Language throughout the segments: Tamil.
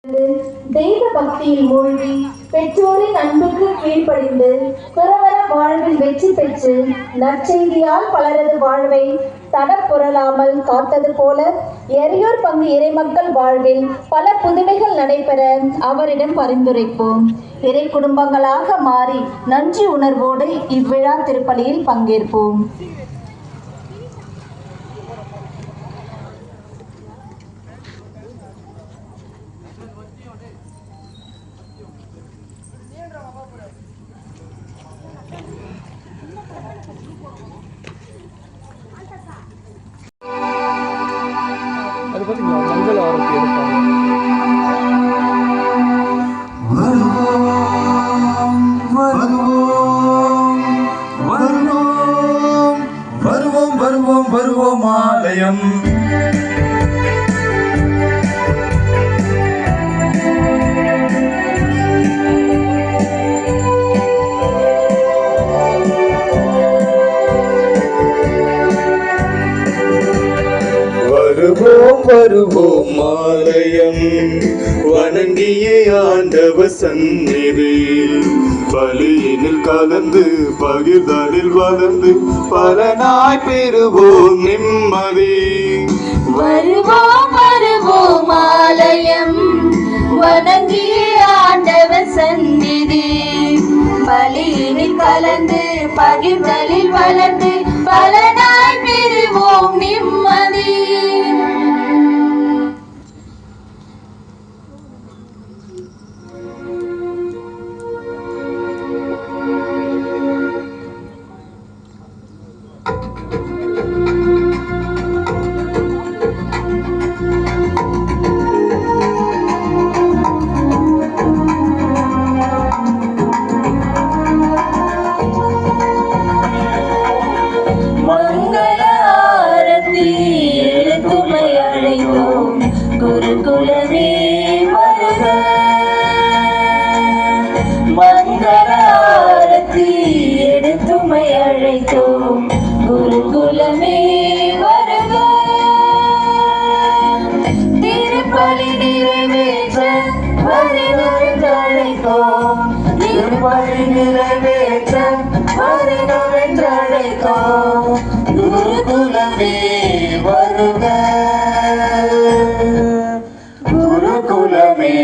தெய்வ பக்தியில் மூழ்கி பெற்றோரின் அன்புக்கு கீழ்ப்படிந்து துறவற வாழ்வில் வெற்றி பெற்று நற்செய்தியால் பலரது வாழ்வை தடப்புரளாமல் காத்தது போல எரியோர் பங்கு இறைமக்கள் வாழ்வில் பல புதுமைகள் நடைபெற அவரிடம் பரிந்துரைப்போம். இறை குடும்பங்களாக மாறி நன்றி உணர்வோடு இவ்விழா திருப்பலியில் பங்கேற்போம். அது பார்த்தீங்களா மங்கள ஆரத்தி எடுப்பாங்க. வருவோம் ஆலயம். வருவோம் ஆலயம், வணங்கிய ஆண்டவர் சந்நிதி, பலியினில் கலந்து பகிர்தலில் வளர்ந்து பலனாய் பெறுவோம் நிம்மதி. வருவோம் ஆலயம், வணங்கிய ஆண்டவர் சந்நிதி, பலியினில் கலந்து பகிர்தலில் வளர்ந்து பலனாய் பெறுவோம் நிம்மதி. குருகுலமே வருக, மங்கள ஆரத்தி எடுத்துமை அழைத்தோம். குருகுலமே வருக, திருப்பலி நிறைவேற்ற வருக என்றழைத்தோம். திருப்பலி நிறைவேற்ற வருக என்றழைத்தோம். குருகுலமே வருக, குருகுலமே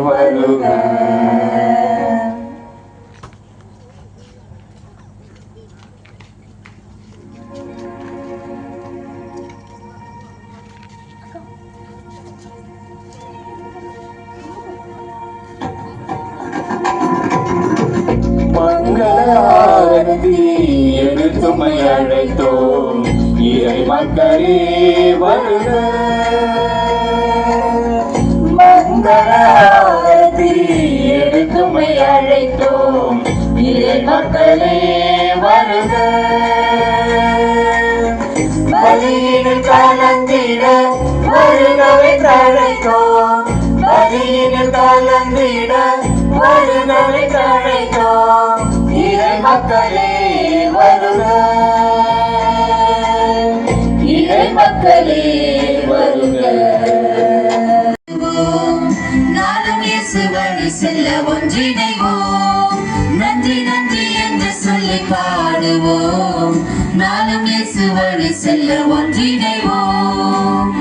வருக. மங்கள ஆரத்தி எடுத்துமை அழைத்தோம். இறை மக்களே வருக, மங்கள ஆரத்தி எடுத்துமை அழைத்தோம். இறை மக்களே வருக, பலியினில் கலந்திட வருகவை அழைத்தோம். பலியினில் கலந்திட வருகவை அழைத்தோம். இறை மக்களே வருக, இறை மக்களே வருக. நாளும் இயேசு வழி செல்ல ஒன்றிணைவோம். நன்றி நன்றி என்று சொல்லி பாடுவோம். நாளும் இயேசு வழி செல்ல ஒன்றிணைவோம்.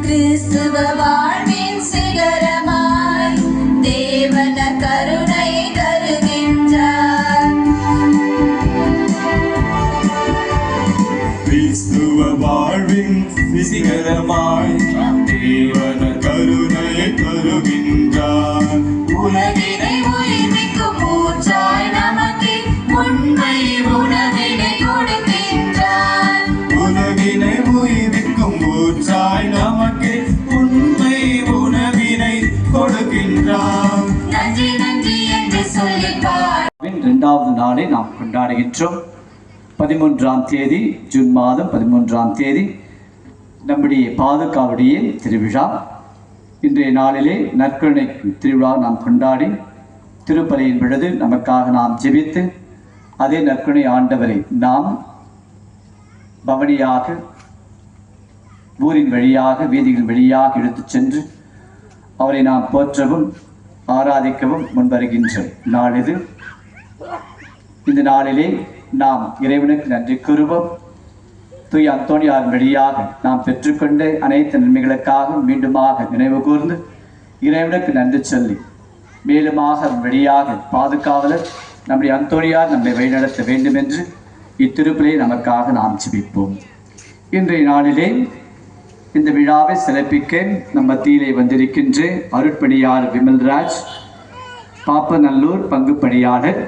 கிறிஸ்துவ வாழ்வின் சிகரமாய் தேவன கருணையை தருகின்றார். கிறிஸ்துவ வாழ்வின் சிகரமாய் தேவன கருணையை தருகின்றார். உலகினை உயிர்ப்பிக்கும் ஊற்றாய் நமக்கு உண்மை உணவினை கொடுக்கின்றார். உலகினை உயிர்ப்பிக்கும் ஊற்றாய் நமக்கு உண்மை உணவினை கொடுக்கின்றார். நன்றி நன்றி என்று சொல்லி பார். 2வது நாளை நாம் கொண்டாடுகின்றோம். 13ஆம் தேதி ஜூன் மாதம் 13ஆம் தேதி நம்முடைய பாதுகாவுடைய திருவிழா. இன்றைய நாளிலே நற்கருணை திருவிழா நாம் கொண்டாடி திருப்பலியின் பொழுது நமக்காக நாம் ஜெபித்து அதே நற்கருணை ஆண்டவரை நாம் பவனியாக ஊரின் வழியாக வீதிகள் வழியாக எடுத்துச் சென்று அவரை நாம் போற்றவும் ஆராதிக்கவும் முன்வருகின்ற நாள் இது. இந்த நாளிலே நாம் இறைவனுக்கு நன்றி கூறுவோம். தூய அந்தோணியார் வழியாக நாம் பெற்றுக்கொண்ட அனைத்து நன்மைகளுக்காக மீண்டுமாக நினைவு கூர்ந்து இறைவனுக்கு நன்றி சொல்லி மேலுமாக வழியாக பாதுகாவலர் நம்முடைய அந்தோணியார் நம்மை வழிநடத்த வேண்டும் என்று இத்திருப்பிலே நமக்காக நாம் ஜெபிப்போம். இன்றைய நாளிலே இந்த விழாவை சிறப்பிக்க நம் மத்தியிலே வந்திருக்கின்ற அருட்பணியாளர் விமல்ராஜ், பாப்பநல்லூர் பங்கு பணியாளர்,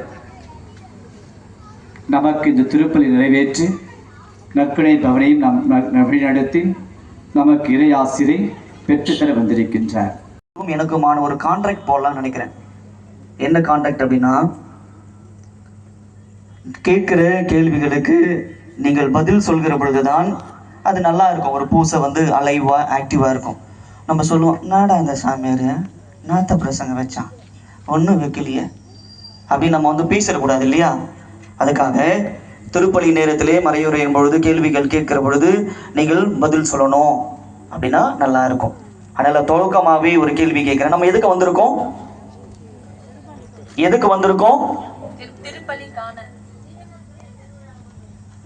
நமக்கு இந்த திருப்பலி நிறைவேற்றி நற்கனை பவனையும் நாம் வழிநடத்தி நமக்கு இறை ஆசிரியை பெற்றுத்தர வந்திருக்கின்றார். எனக்குமான ஒரு கான்ட்ராக்ட் போடலாம்னு நினைக்கிறேன். என்ன கான்ட்ராக்ட் அப்படின்னா, கேட்கிற கேள்விகளுக்கு நீங்கள் பதில் சொல்கிற பொழுதுதான் அது நல்லா இருக்கும். ஒரு பூசை அலைவா ஆக்டிவா இருக்கும். நம்ம சொல்லுவோம், நாடா இந்த சாமியார் நாத்த பிரசங்க வச்சான் ஒன்றும் வைக்கலையே அப்படின்னு நம்ம பேசிடக்கூடாது இல்லையா? அதுக்காக திருப்பலி நேரத்திலே மறையுரையும் பொழுது கேள்விகள் கேட்கிற பொழுது நீங்கள் பதில் சொல்லணும் அப்படின்னா நல்லா இருக்கும். அதனால துவக்கமாகவே ஒரு கேள்வி கேட்கிறேன். நம்ம எதுக்கு வந்திருக்கோம்?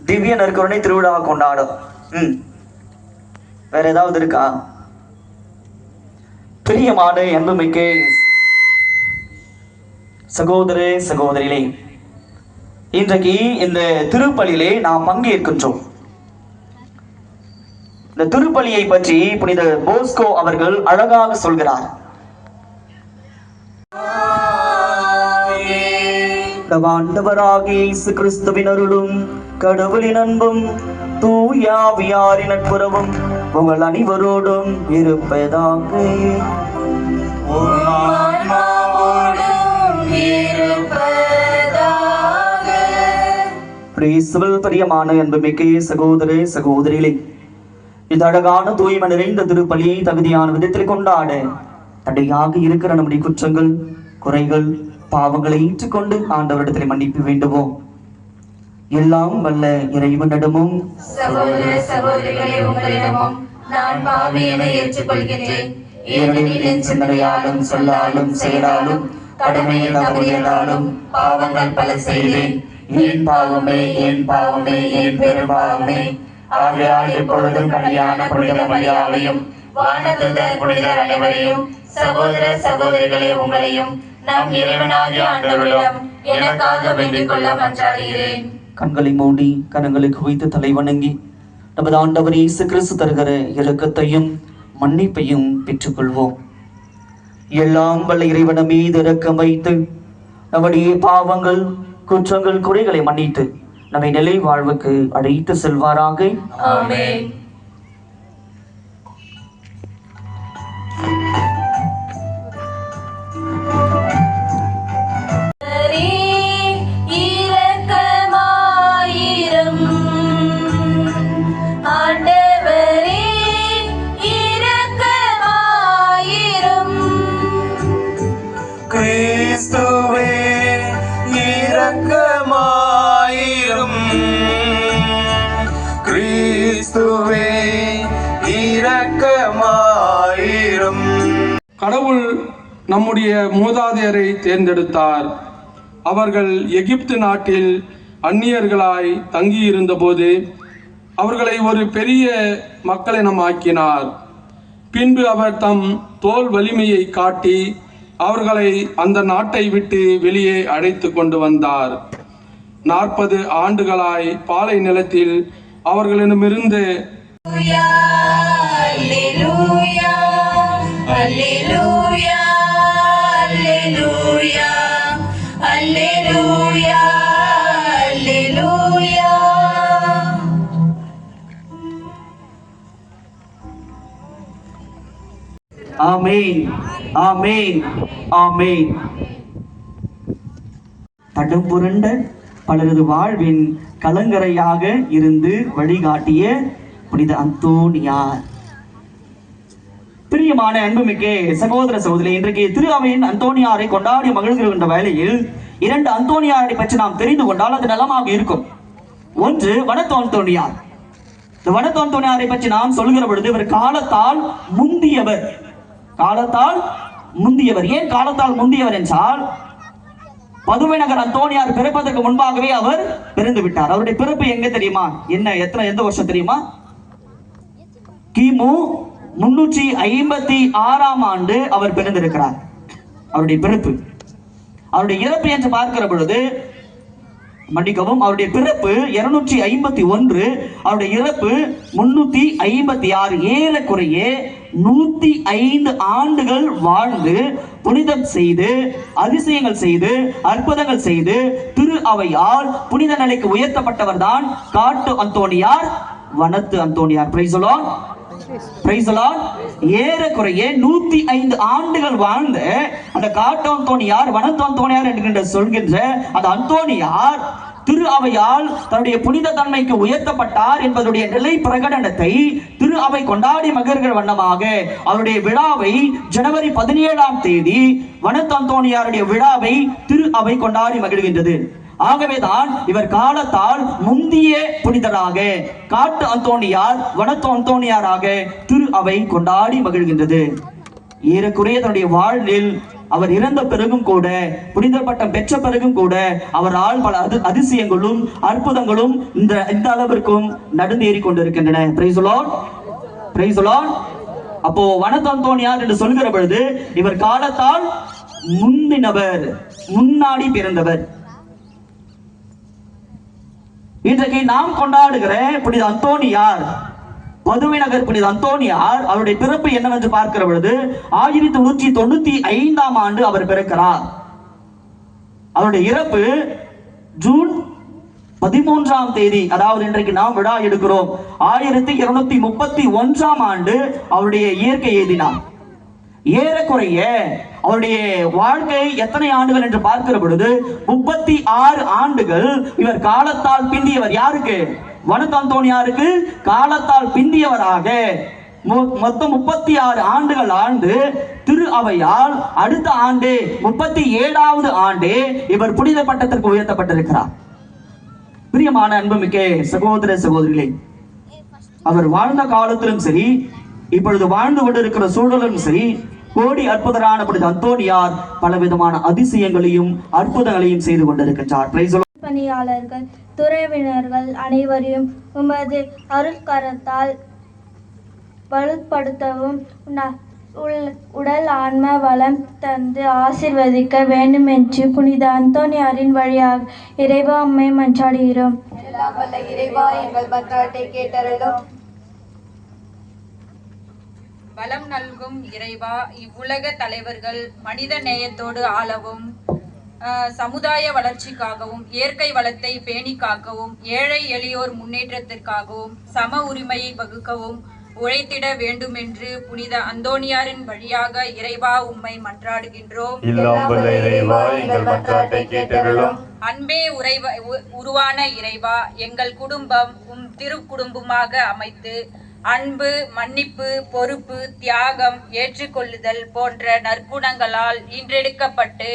திவ்ய நற்கருணை திருவிழா கொண்டாடும். வேற ஏதாவது இருக்கா? பிரியமான அன்புமிக்க சகோதர சகோதரிகளே, இன்றைக்கு இந்த திருப்பலியிலே நாம் பங்கேற்கின்றோம். இந்த திருப்பலியை பற்றி புனித போஸ்கோ அவர்கள் அழகாக சொல்கிறார். ஆண்டவராகிய இயேசு கிறிஸ்துவின் அருளும் கடவுளின் அன்பும் தூயாவியாரின் நட்புறவும் உங்கள் அனைவரோடும் இருப்பதாக. பிரியமான அன்புமிக்க சகோதர சகோதரிகளே, இந்த அழகான தூய்மை நிறைந்த திருப்பலியை தகுதியான விதத்தில் கொண்டாட தடையாக இருக்கிற நம்முடைய குற்றங்கள், குறைகள், பாவங்களை ஏற்றுக்கொண்டு ஆண்டவரிடத்தில் மன்னிப்பு வேண்டுவோம். எல்லாம் வல்ல இறைவனிடமும் சகோதர சகோதரிகளே உங்களிடமும் நான் பாவியனை ஏற்றுக்கொள்கிறேன். ஏனெனில் என் சிந்தனையாலும் சொல்லாலும் செயலாலும் கடமையை தவறியதாலும் பாவங்கள் பல செய்தேன். என் பாவமே என் பாவமே என் பெரும்பாவமே. ஆகையால் எப்பொழுதும் கல்யாண புனித மரியாதையும் வானதூதர் புனிதர் அனைவரையும் சகோதர சகோதரிகளே உங்களையும் நம் இறைவனாகிய ஆண்டவரிடம் எனக்காக வேண்டிக் கொள்ள மன்றாடுகிறேன். கண்களை மூடி கரங்களை குவித்து தலை வணங்கி நமது ஆண்டவர் இயேசு கிறிஸ்து தருகிற இரக்கத்தையும் மன்னிப்பையும் பெற்றுக்கொள்வோம். எல்லாம் வல்ல இறைவன் மீது இரக்கம் வைத்து நம்முடைய பாவங்கள், குற்றங்கள், குறைகளை மன்னித்து நம்மை நிலை வாழ்வுக்கு அழைத்து செல்வாராக. ஆமென். கிறிஸ்துவே இரக்கமாயிரும். கிறிஸ்துவே இரக்கமாயிரும். கடவுள் நம்முடைய மூதாதையரை தேர்ந்தெடுத்தார். அவர்கள் எகிப்து நாட்டில் அந்நியர்களாய் தங்கியிருந்த போது அவர்களை ஒரு பெரிய மக்களினம் ஆக்கினார். பின்பு அவர் தம் தோல் வலிமையை காட்டி அவர்களை அந்த நாட்டை விட்டு வெளியே அழைத்து கொண்டு வந்தார். 40 ஆண்டுகளாய் பாலை நிலத்தில் அவர்களிடமிருந்து ஆமென், ஆமென், ஆமென். தடம் புரண்ட பலரது வாழ்வின் கலங்கரையாக இருந்து வழிகாட்டிய புனித அந்தோணியார். பிரியமான அன்புமிக்க சகோதர சகோதரி, இன்றைக்கு திரு அவையின் அந்தோணியாரை கொண்டாடி மகிழ்கின்ற வேளையில் 2 அந்தோணியாரை பற்றி நாம் தெரிந்து கொண்டால் அது நலமாக இருக்கும். ஒன்று வனத்து அந்தோணியார், இந்த வனத்து அந்தோணியாரை பற்றி நாம் சொல்கிற பொழுது இவர் காலத்தால் முந்தியவர். காலத்தால் முந்தியவர். ஏன் காலத்தால் முந்தியவர் என்றால், பதுவை நகர் அந்தோணியார் பிறப்பதற்கு முன்பாகவே அவர் பிறந்து விட்டார். அவருடைய பிறப்பு எங்க தெரியுமா? எந்த வருஷம் தெரியுமா? கிமு 356ஆம் ஆண்டு அவர் பிறந்திருக்கிறார். அவருடைய பிறப்பு. அவருடைய இறப்பு என்று பார்க்கிற பொழுது, மன்னிக்கவும், அவருடைய பிறப்பு 251, அவருடைய இறப்பு 356. ஏறக்குறைய 105 ஆண்டுகள் வாழ்ந்து புனிதம் செய்து அதிசயங்கள் செய்து அற்புதங்கள் செய்து திரு அவையால் புனித நிலைக்கு உயர்த்தப்பட்டவர் தான் காட்டு அந்தோணியார், வனத்து அந்தோணியார். Praise the Lord, praise the Lord. ஏறக்குறைய 105 ஆண்டுகள் வாழ்ந்த அந்த காட்டு அந்தோணியார், வனத்து அந்தோணியார் என்கின்ற சொல்கின்ற அந்த அந்தோணியார் திரு அவையால் தன்னுடைய புனித தன்மைக்கு உயர்த்தப்பட்டார் என்பதுடைய நிலை பிரகடனத்தை திரு அவை கொண்டாடி மகிழ்கிற வண்ணமாக அவருடைய விழாவை ஜனவரி 17ஆம் தேதி வனத்து அந்தோணியாருடைய விழாவை திரு அவை கொண்டாடி மகிழ்கின்றது. ஆகவேதான் இவர் காலத்தால் முந்திய புனிதராக காட்டு அந்தோணியார், வனத்து அந்தோணியாராக திரு அவை கொண்டாடி மகிழ்கின்றது. ஏறக்குறைய தன்னுடைய வாழ்வில் அவர் இறந்த பிறகும் கூட, புனித பட்டம் பெற்ற பிறகும் கூட அவரால் பல அதிசயங்களும் அற்புதங்களும் இந்த அளவிற்கும் நடந்தேறி கொண்டிருக்கின்றன. Price the Lord, praise the Lord. அப்போ வனத்து அந்தோணியார் என்று சொல்கிற பொழுது இவர் காலத்தால் முந்தினவர், முன்னாடி பிறந்தவர். இன்றைக்கு நாம் கொண்டாடுகிற புனித அந்தோணியார், பதுவை நகர் புனித அந்தோணியார், அவருடைய பிறப்பு என்னவென்று பார்க்கிற பொழுது 1195ஆம் ஆண்டு அவர் பிறக்கிறார். அவருடைய இறப்பு ஜூன் 13ஆம் தேதி, அதாவது இன்றைக்கு நாம் விழா எடுக்கிறோம், 1231ஆம் ஆண்டு அவருடைய இயற்கை எய்தினார். ஏறக்குறைய அவருடைய வாழ்க்கை எத்தனை ஆண்டுகள் என்று பார்க்கிற பொழுது 36 ஆண்டுகள் இவர் காலத்தால் பிந்தியவர். யாருக்கு? வனத்து அந்தோணியாருக்கு காலத்தால் பிந்தியவராக மொத்தம் 36 ஆண்டுகள் ஆண்டு திரு அவையால் அடுத்த ஆண்டு 37வது ஆண்டு இவர் புனித பட்டத்திற்கு உயர்த்தப்பட்டிருக்கிறார். பிரியமான அன்புமிக்க சகோதர சகோதரிகளே, அவர் வாழ்ந்த காலத்திலும் சரி, இப்பொழுது வாழ்ந்து கொண்டிருக்கிற சூழலும் சரி, கோடி அற்புதரான புனித அந்தோணியார் பலவிதமான அதிசயங்களையும் அற்புதங்களையும் செய்து கொண்டிருக்கின்றார். பணியாளர்கள், துறவினர்கள் அனைவரையும் உமது அருட்கரத்தால் வலுப்படுத்தவும் உடல் ஆன்ம வளம் தந்து ஆசிர்வதிக்க வேண்டும் என்று புனித அந்தோணியாரின் வழியாக இறைவா உம்மை மன்றாடுகிறோம். எல்லாம் வல்ல இறைவா, எங்கள் மன்றாட்டை கேட்டருளும். பலம் நல்கும் இறைவா, இவ்வுலக தலைவர்கள் மனித நேயத்தோடு ஆளவும், சமுதாய வளர்ச்சிக்காகவும், இயற்கை வளத்தை பேணி காக்கவும், ஏழை எளியோர் முன்னேற்றத்திற்காகவும், சம உரிமையை வகுக்கவும் உழைத்திட வேண்டும் என்று புனித அந்தோணியாரின் வழியாக இறைவா உம்மை மன்றாடுகின்றோம். அன்பே உருவான இறைவா, எங்கள் குடும்பம் உம் திரு குடும்பமாக அமைத்து அன்பு, மன்னிப்பு, பொறுப்பு, தியாகம், ஏற்றுக்கொள்ளுதல் போன்ற நற்குணங்களால் ஈன்றெடுக்கப்பட்டு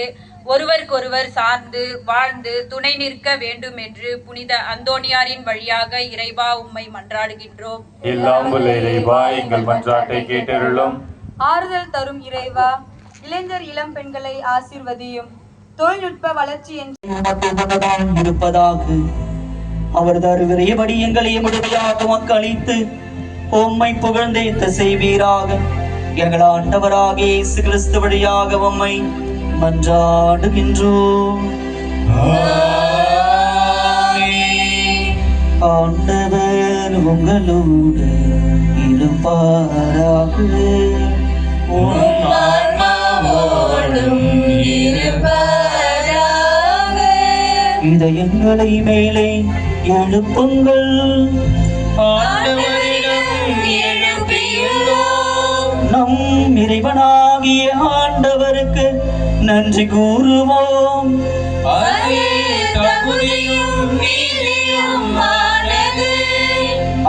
ஒருவருக்கொருவர் சார்ந்து வாழ்ந்து துணை நிற்க வேண்டும் என்று புனித அந்தோணியாரின் வழியாக இறைவா உம்மை மன்றாடுகின்றோம். எங்கள் மன்றாட்டை கேட்டருளும். ஆறுதல் தரும் இறைவா, இளைஞர் இளம் பெண்களை ஆசீர்வதியும். தொழில்நுட்ப வளர்ச்சி இருப்பதாக அவரது அறிவுரையபடி எங்களை முழுமையாக வாக்களித்து உம்மை புகழ்ந்தேத்த செய்வீராக. எங்கள் ஆண்டவராக இயேசு கிறிஸ்து வழியாக உம்மை மன்றாடுகின்றோம். ஆண்டவர் உங்களோடு இருப்பாராக. இதயங்களை மேலே எழுப்புங்கள், நம் இறைவனாகிய ஆண்டவருக்கு நன்றி கூறுவோம்.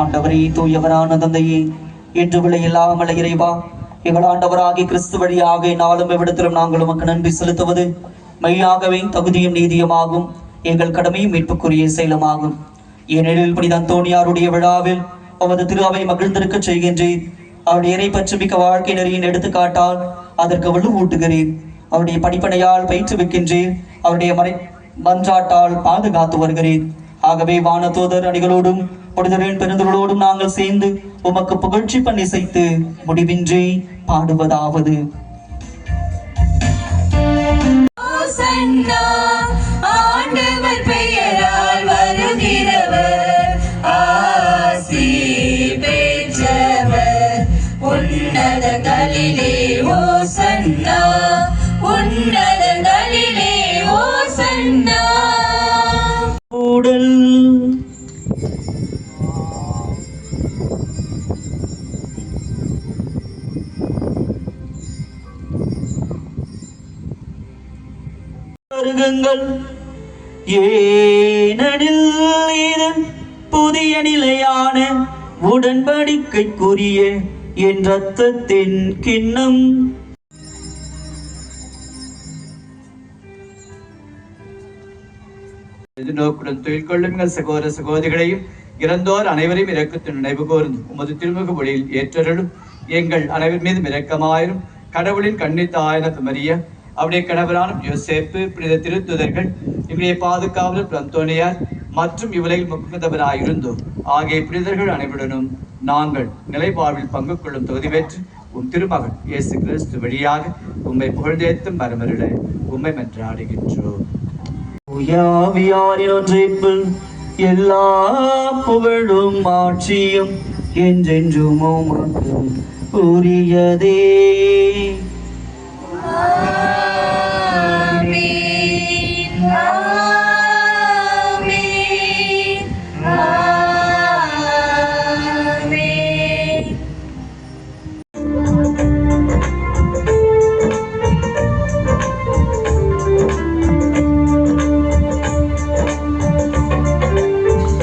ஆண்டவரே, தூயவரான தந்தையே, என்று விலையில்லாமல் இறைவா, எங்கள் ஆண்டவராகிய கிறிஸ்து வழியாக நாளும் எவ்விடத்திலும் நாங்கள் உமக்கு நன்றி செலுத்துவது மெய்யாகவே தகுதியும் நீதியுமாகும், எங்கள் கடமையும் மீட்புக்குரிய செயலுமாகும். ஏனெனில் புனித அந்தோணியாருடைய விழாவில் உமது திரு அவை மகிழ்ந்திருக்க செய்கின்றீர். அவருடைய இறை பற்றுமிக்க வாழ்க்கை நெறியின் எடுத்துக்காட்டால் அதற்கு வலுவூட்டுகிறீர். அவருடைய படிப்பனையால் பயிற்றுவிக்கின்றீர். அவருடைய மன்றாட்டால் பாதுகாத்து வருகிறீர். ஆகவே வானதூதர் அணிகளோடும் புனிதரின் பெருந்தர்களோடும் நாங்கள் சேர்ந்து உமக்கு புகழ்ச்சி பண்ணி செய்து முடிவின்றி பாடுவதாவது: ஆண்டவர் பெயரால் வருகிறவர் ஆசி பெற்றவர். உன்னதங்களிலே ஓசன்னா, உன்னதங்களிலே ஓசன்னா. உடல் வருகங்கள், ஏனெனில் இது புதிய நிலையான உடன்படிக்கைக்குரிய என் இரத்தத்தின் கிண்ணம். எதிர்நோக்குடன் தொழில் கொள்ளும் எங்கள் சகோதர சகோதரிகளையும் இறந்தோர் அனைவரையும் இரக்கத்தின் நினைவு கூர்ந்து உமது திருமுக மொழியில் ஏற்றருளும். எங்கள் அனைவர் மீதும் இரக்கமாயிரும். கடவுளின் கன்னித்தாயான மரிய, அவருடைய கணவரான யோசேப்பு, புனித திருத்துதர்கள், இவருடைய பாதுகாவலர் அந்தோனியார் மற்றும் இவ்வுலகில் முக்கியத்தவராயிருந்தோம் ஆகிய புனிதர்கள் அனைவருடனும் நாங்கள் நிலைவாழ்வில் பங்கு கொள்ளும் தகுதி பெற்று உம் திருமகன் இயேசு கிறிஸ்து வழியாக உம்மை புகழ்ந்தேத்தும் மரமருட உம்மை மன்றாடுகின்றோம். ஒன்றைப்பில் எல்லா புகழும் ஆட்சியும் என்றென்றும் உமக்கு உரியதே.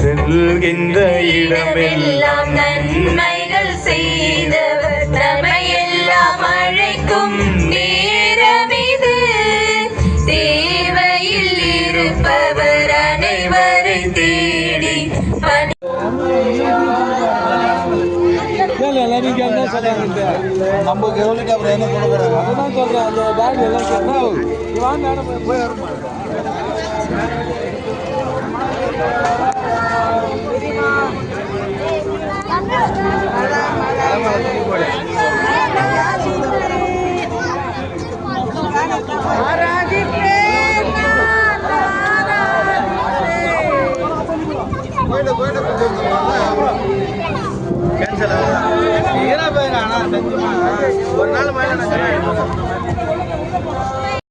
செல்கின்ற இடமெல்லாம் நன்மைகள் செய்தவர் நம்மையெல்லாம் அழைக்கும் நேரமிது. தேவையில் இருப்பவர் அனைவரை தேடி எல்லாரும் கேட்டா சொல்றாங்க. நம்ம கவனிக்க அப்புறம் என்ன பண்ண போறாங்க? அதுதான் சொல்றேன். அந்த பேக் எல்லாம் கேட்டா வாங்க போய் வர ஒரு நாள்